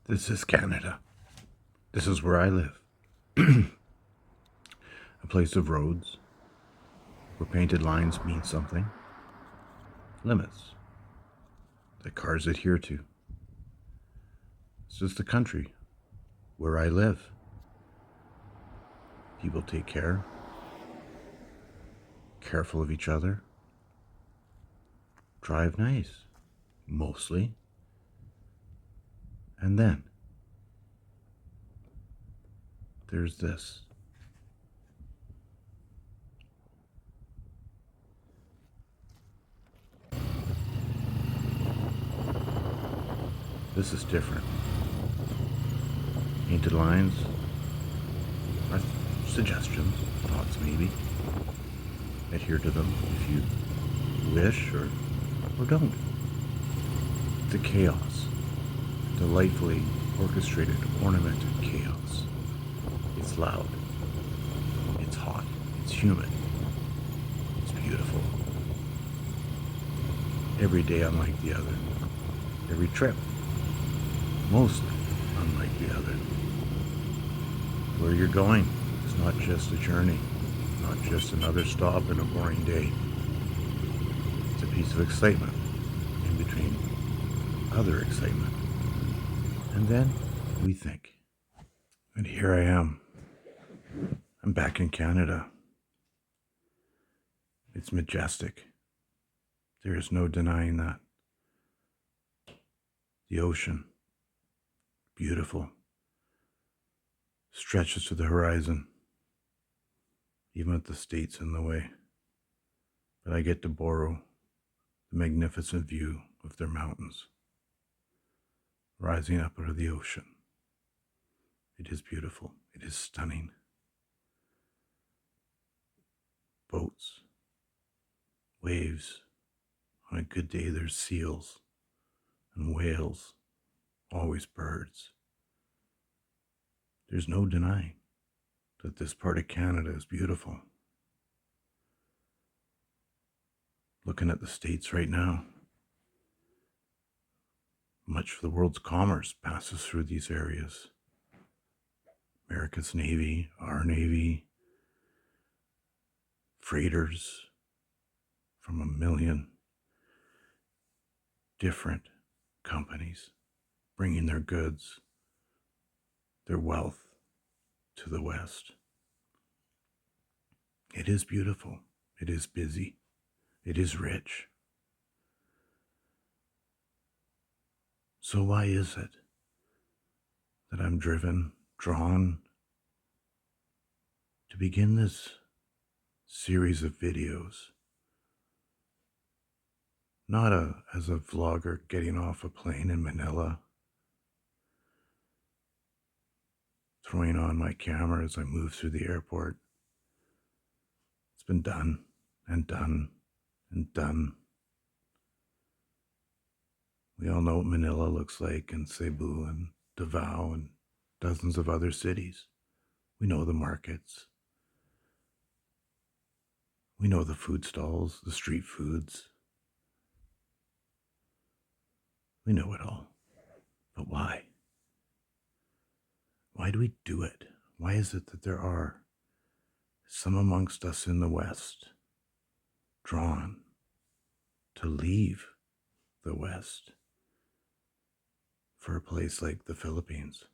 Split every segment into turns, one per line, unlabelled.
This is Canada. This is where I live. A place of roads, where painted lines mean something, limits that cars adhere to. This is the country where I live. People take care, careful of each other, drive nice, mostly, and then there's this. This is different. Painted lines are suggestions, thoughts maybe. Adhere to them if you wish or don't. It's a chaos, delightfully orchestrated, ornamented chaos. It's loud, it's hot, it's humid, it's beautiful. Every day unlike the other. Every trip, mostly unlike the other. Where you're going is not just a journey, not just another stop in a boring day. It's a piece of excitement in between other excitement. And then we think. And here I am. I'm back in Canada. It's majestic. There is no denying that. The ocean, beautiful, stretches to the horizon, even with the States in the way. But I get to borrow the magnificent view of their mountains, rising up out of the ocean. It is beautiful. It is stunning. Boats, waves. On a good day, there's seals and whales, always birds. There's no denying that this part of Canada is beautiful. Looking at the States right now, much of the world's commerce passes through these areas. America's Navy, our Navy, freighters from a million different companies bringing their goods, their wealth to the West. It is beautiful. It is busy. It is rich. So why is it that I'm drawn to begin this series of videos? Not as a vlogger getting off a plane in Manila, throwing on my camera as I move through the airport. It's been done and done and done. We all know what Manila looks like, and Cebu and Davao and dozens of other cities. We know the markets. We know the food stalls, the street foods. We know it all. But why? Why do we do it? Why is it that there are some amongst us in the West drawn to leave the West for a place like the Philippines?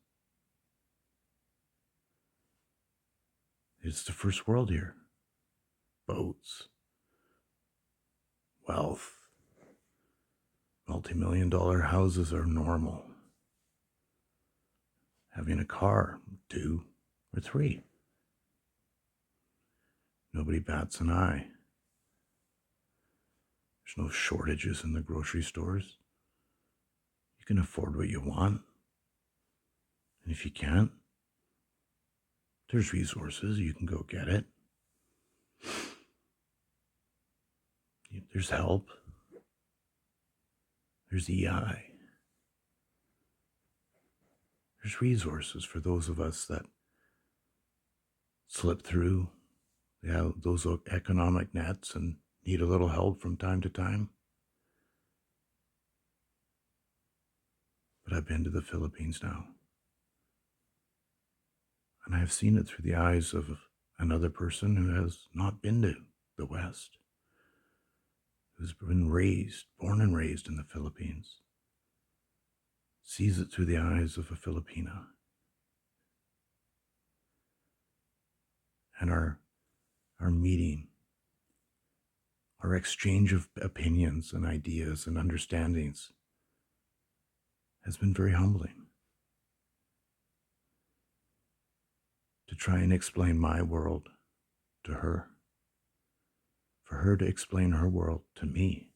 It's the first world here. Boats, wealth, multi-million-dollar houses are normal. Having a car, 2 or 3. Nobody bats an eye. There's no shortages in the grocery stores. You can afford what you want. And if you can't, there's resources. You can go get it. There's help. There's EI. There's resources for those of us that slip through those economic nets and need a little help from time to time. but I've been to the Philippines now. And I've seen it through the eyes of another person who has not been to the West, who's been born and raised in the Philippines, sees it through the eyes of a Filipina. And our meeting, our exchange of opinions and ideas and understandings has been very humbling. To try and explain my world to her, for her to explain her world to me.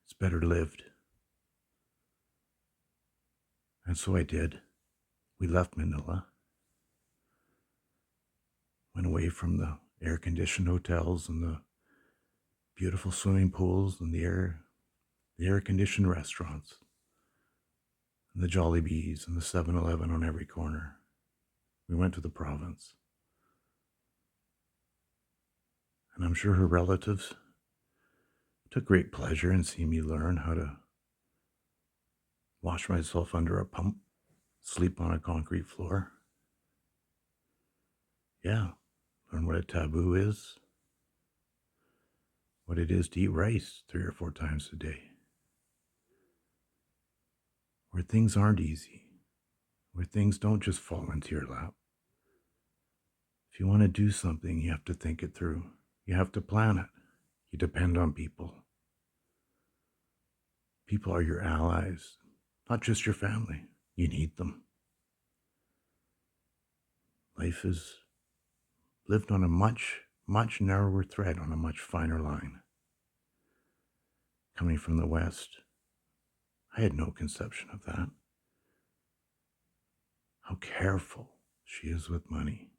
It's better lived. And so I did. We left Manila, went away from the air-conditioned hotels and the beautiful swimming pools and the air-conditioned restaurants, and the Jollibees and the 7-Eleven on every corner. We went to the province. And I'm sure her relatives took great pleasure in seeing me learn how to wash myself under a pump, sleep on a concrete floor. Yeah, learn what a taboo is, what it is to eat rice 3 or 4 times a day. Where things aren't easy, where things don't just fall into your lap. If you want to do something, you have to think it through. You have to plan it. You depend on people. People are your allies, not just your family. You need them. Life is lived on a much, much narrower thread, on a much finer line. Coming from the West, I had no conception of that. How careful she is with money.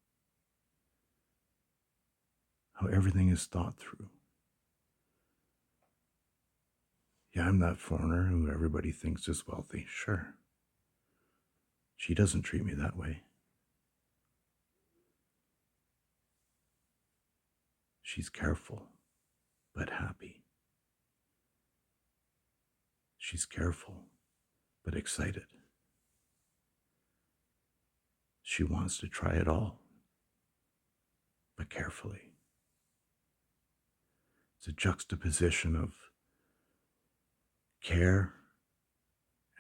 How everything is thought through. Yeah, I'm that foreigner who everybody thinks is wealthy, sure. She doesn't treat me that way. She's careful, but happy. She's careful, but excited. She wants to try it all, but carefully. It's a juxtaposition of care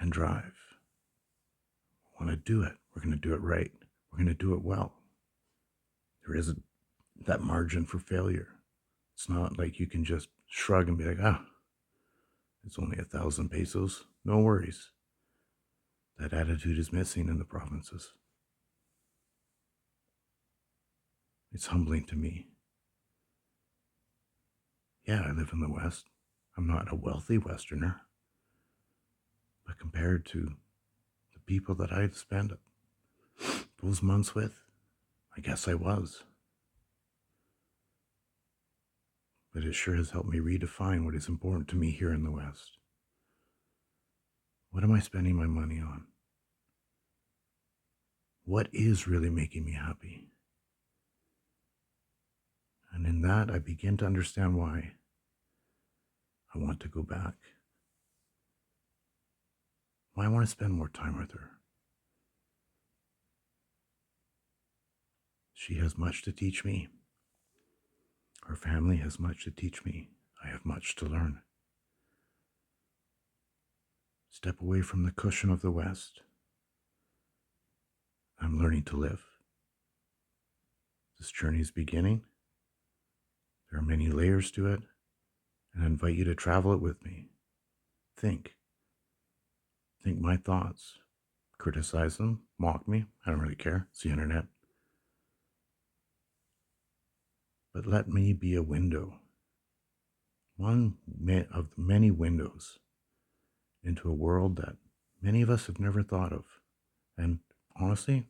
and drive. We want to do it. We're going to do it right. We're going to do it well. There isn't that margin for failure. It's not like you can just shrug and be like, it's only 1,000 pesos. No worries. That attitude is missing in the provinces. It's humbling to me. Yeah, I live in the West. I'm not a wealthy Westerner. But compared to the people that I'd spent those months with, I guess I was. But it sure has helped me redefine what is important to me here in the West. What am I spending my money on? What is really making me happy? And in that, I begin to understand why I want to go back. Why I want to spend more time with her. She has much to teach me. Her family has much to teach me. I have much to learn. Step away from the cushion of the West. I'm learning to live. This journey is beginning. There are many layers to it, and I invite you to travel it with me. Think. Think my thoughts. Criticize them, mock me. I don't really care. It's the internet. But let me be a window. One of the many windows into a world that many of us have never thought of. And honestly,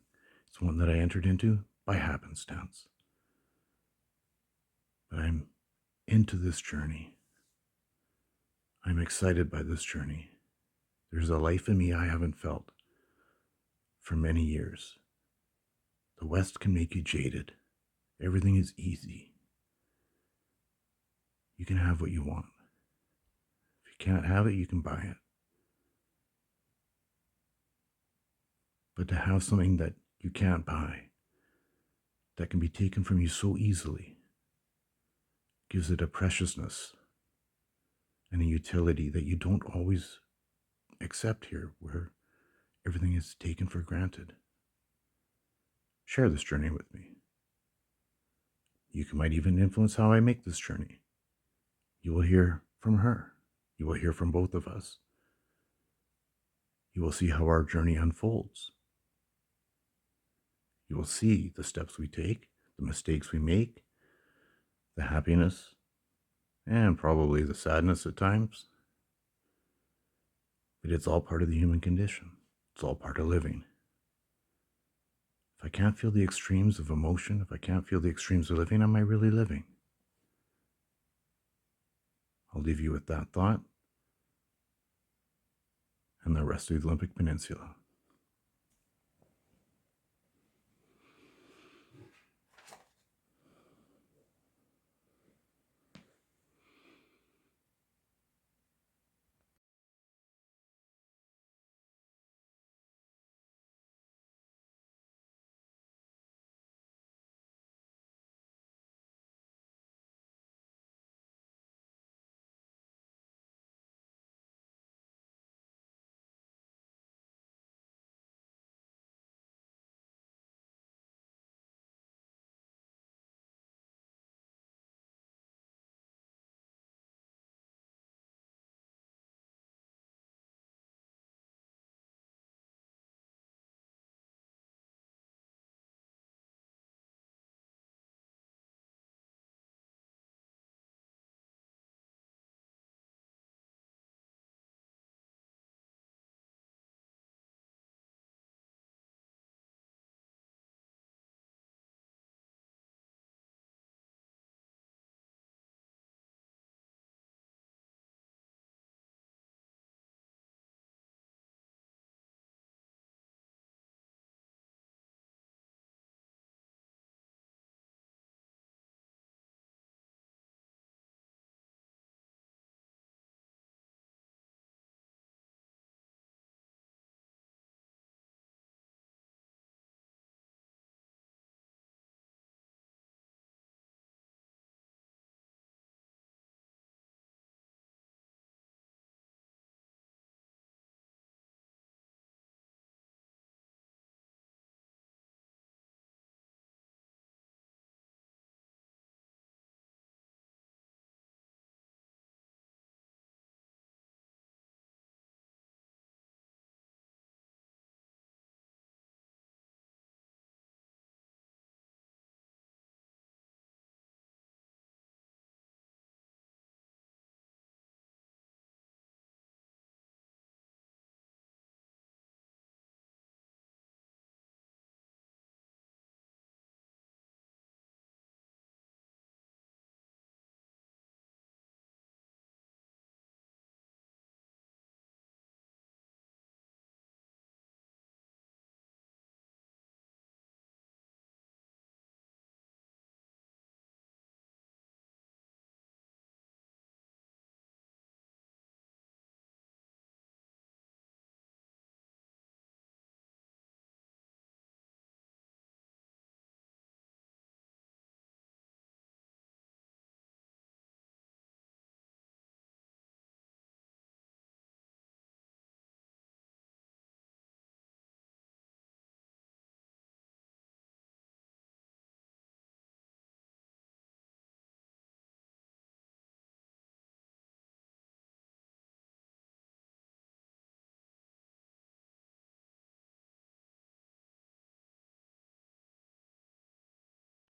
it's one that I entered into by happenstance. But I'm into this journey. I'm excited by this journey. There's a life in me I haven't felt for many years. The West can make you jaded. Everything is easy. You can have what you want. If you can't have it, you can buy it. But to have something that you can't buy, that can be taken from you so easily, gives it a preciousness and a utility that you don't always accept here, where everything is taken for granted. Share this journey with me. You might even influence how I make this journey. You will hear from her. You will hear from both of us. You will see how our journey unfolds. You will see the steps we take, the mistakes we make, the happiness, and probably the sadness at times. But it's all part of the human condition. It's all part of living. If I can't feel the extremes of emotion, if I can't feel the extremes of living, am I really living? I'll leave you with that thought and the rest of the Olympic Peninsula.